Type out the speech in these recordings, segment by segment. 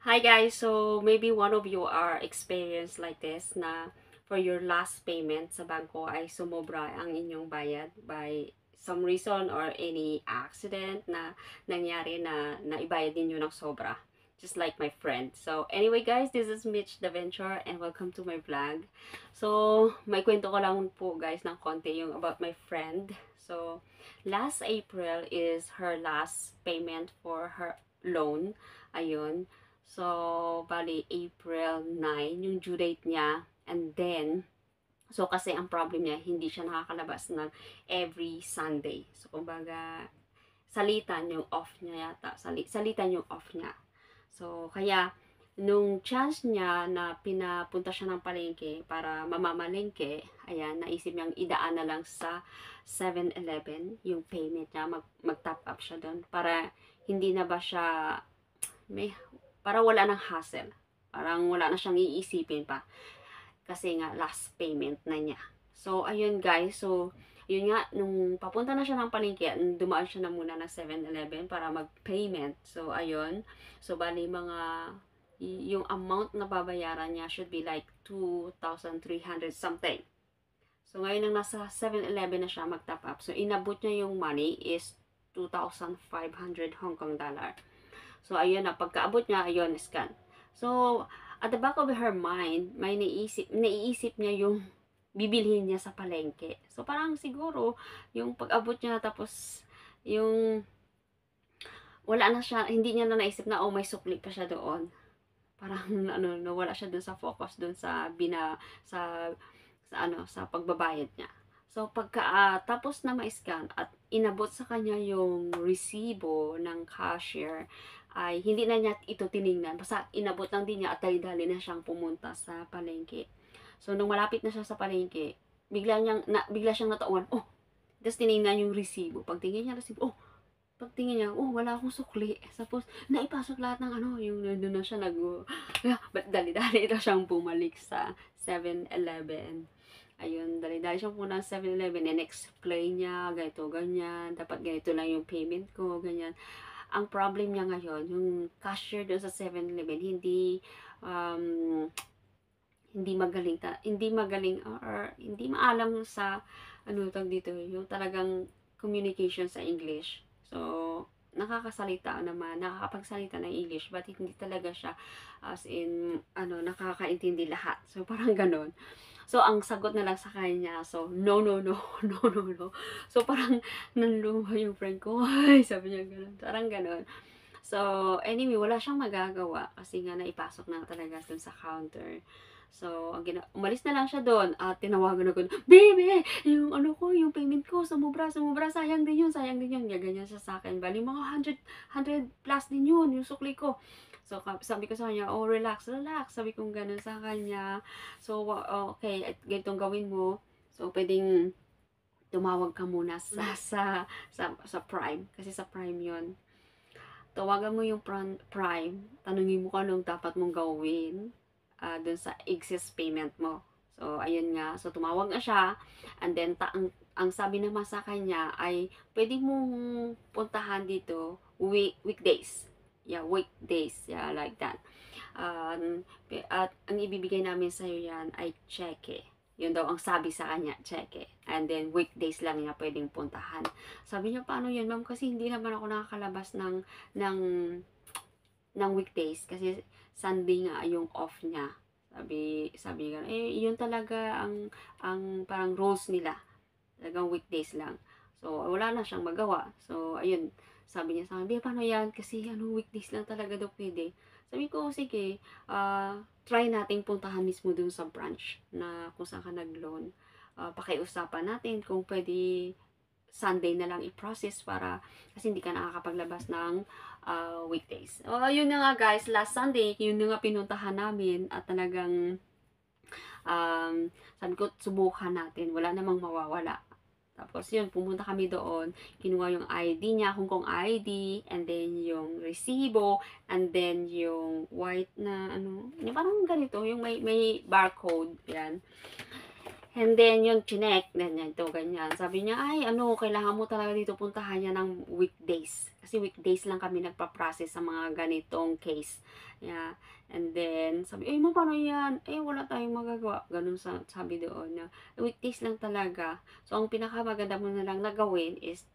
Hi guys, so maybe one of you are experienced like this na for your last payment sa bangko ay sumobra ang inyong bayad by some reason or any accident na nangyari na naibayad ninyo ng sobra. Just like my friend. So anyway guys, this is Mitch the Venture and welcome to my vlog. So may kwento ko lang po guys ng konti yung about my friend. So last April is her last payment for her loan. Ayun. So, bali, April 9, yung due date niya. And then, so kasi ang problem niya, hindi siya nakakalabas ng every Sunday. So, kumbaga, salitan yung off niya yata. Salitan yung off niya. So, kaya, nung chance niya na pinapunta siya ng palengke para mamamalengke, ayan, naisip niyang idaan na lang sa 7-Eleven yung payment niya, mag-top up siya doon para hindi na ba siya may para wala ng hassle. Parang wala na siyang iisipin pa. Kasi nga, last payment na niya. So, ayun guys. So, yun nga, nung papunta na siya ng palengke, dumaan siya na muna ng 7-Eleven para mag-payment. So, ayun. So, bali mga, yung amount na babayaran niya should be like 2,300 something. So, ngayon nang nasa 7-Eleven na siya mag-top up. So, inabot niya yung money is 2,500 Hong Kong dollar. So, ayun na, pagkaabot niya, ayun, scan. So, at the back of her mind, may naiisip niya yung bibilhin niya sa palengke. So, parang siguro, yung pag-abot niya, tapos, yung, wala na siya, hindi niya na naisip na, oh, may sukli pa siya doon. Parang, nawala siya doon sa focus, doon sa, sa pagbabayad niya. So, tapos na ma-scan at inabot sa kanya yung resibo ng cashier, ay hindi na niya ito tiningnan. Basta inabot lang din niya at dali-dali na siyang pumunta sa palengke. So, nung malapit na siya sa palengke, bigla siyang natauhan, oh, tapos tiningnan yung resibo. Pagtingin niya resibo, oh, pagtingin niya, oh, wala akong sukli. Tapos, naipasok lahat ng yung nandun na siya ba't dali-dali ito siyang bumalik sa 7-Eleven. Ayun, dali-dali siyang pumunta sa 7-Eleven and explain niya, ganito, ganyan, dapat ganito lang yung payment ko, ganyan. Ang problem niya ngayon, yung cashier doon sa 7-Eleven, um, hindi magaling or hindi maalam sa tag dito, yung talagang communication sa English. So, nakakapagsalita ng English, but hindi talaga siya as in, nakakaintindi lahat. So, parang ganon. So, ang sagot na lang sa kanya, so, no, no, no, no, no, no. So, parang nanluha yung friend ko. Ay, sabi niya ganon. Parang ganon. So, anyway, wala siyang magagawa kasi nga naipasok na talaga dun sa counter. So, umalis na lang siya doon at tinawagan ako, Baby, yung yung payment ko, sumubra, sayang din yun, ganyan siya sa akin. Bali, mga 100 plus din yun, yung sukli ko. So, sabi ko sa kanya, oh, relax. Sabi ko ganun sa kanya. So, okay, ganitong gawin mo. So, pwedeng tumawag ka muna sa Prime. Kasi sa Prime yun. Tawagan mo yung Prime. Tanungin mo kung anong dapat mong gawin dun sa excess payment mo. So, ayun nga. So, tumawag na siya. And then, ang sabi naman sa kanya ay, pwede mong puntahan dito weekdays. Yeah, weekdays. Yeah, like that. At ang ibibigay namin sa'yo yan ay cheque. Yun daw ang sabi sa kanya, cheque. And then, weekdays lang niya pwedeng puntahan. Sabi niya, paano yun, ma'am? Kasi hindi naman ako nakakalabas ng, ng weekdays. Kasi Sunday nga yung off niya. Sabi niya, yun talaga ang parang rules nila. Talagang weekdays lang. So, wala na siyang magawa. So, ayun. Sabi niya sa akin, paano yan? Kasi weekdays lang talaga daw pwede. Sabi ko, sige, try nating puntahan mismo dun sa branch na kung saan ka nag-loan. Pakiusapan natin kung pwede Sunday na lang i-process para kasi hindi ka nakakapaglabas ng weekdays. Yun na nga guys, last Sunday, yun na nga pinuntahan namin at talagang sabi ko, subukan natin. Wala namang mawawala. Tapos yun, pumunta kami doon, kinuha yung ID niya, Hong Kong ID, and then yung resibo, and then yung white na yung parang ganito, yung may barcode, yan. And then, yung chinek, ganyan, ito, ganyan. Sabi niya, ay, ano, kailangan mo talaga dito puntahan niya ng weekdays. Kasi weekdays lang kami nagpa-process sa mga ganitong case. Yeah. And then, sabi, ay, mo, paano yan? Eh, wala tayong magagawa. Ganun sabi doon na, weekdays lang talaga. So, ang pinakamaganda mo na lang na gawin is,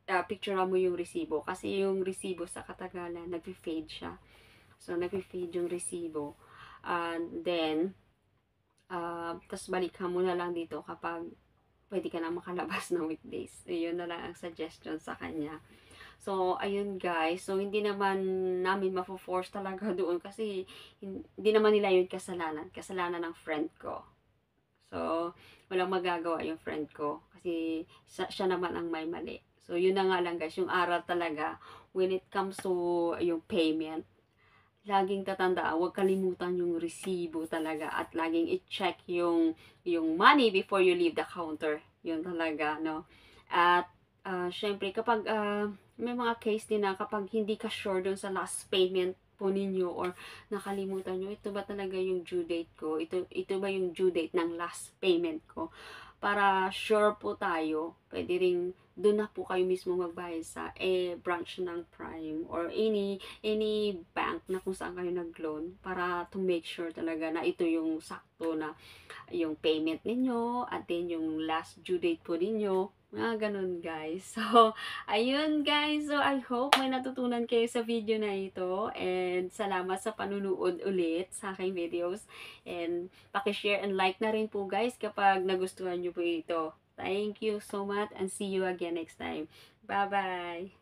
picturean mo yung resibo. Kasi yung resibo sa katagalan, nag-fade siya. So, nag-fade yung resibo. And then, tas balikan mo na lang dito kapag pwede ka na makalabas ng weekdays. Yun na lang ang suggestion sa kanya. So, ayun guys. So, hindi naman namin mafo-force talaga doon kasi hindi naman nila yun kasalanan. Kasalanan ng friend ko. So, walang magagawa yung friend ko kasi siya naman ang may mali. So, yun na nga lang guys, yung aral talaga when it comes to yung payment, laging tatandaan, huwag kalimutan yung resibo talaga at laging i-check yung money before you leave the counter. Yun talaga, no? At syempre kapag may mga case din na kapag hindi ka sure dun sa last payment po ninyo or nakalimutan nyo, ito ba talaga yung due date ko? Ito ba yung due date ng last payment ko? Para sure po tayo, pwede ring doon na po kayo mismo magbayad sa branch ng Prime or any bank na kung saan kayo nag-loan para to make sure talaga na ito yung sakto na yung payment ninyo at then yung last due date po ninyo. Mga ganun guys. So, ayun guys. So, I hope may natutunan kayo sa video na ito. And salamat sa panunood ulit sa aking videos. And pakishare and like na rin po guys kapag nagustuhan nyo po ito. Thank you so much and see you again next time. Bye-bye!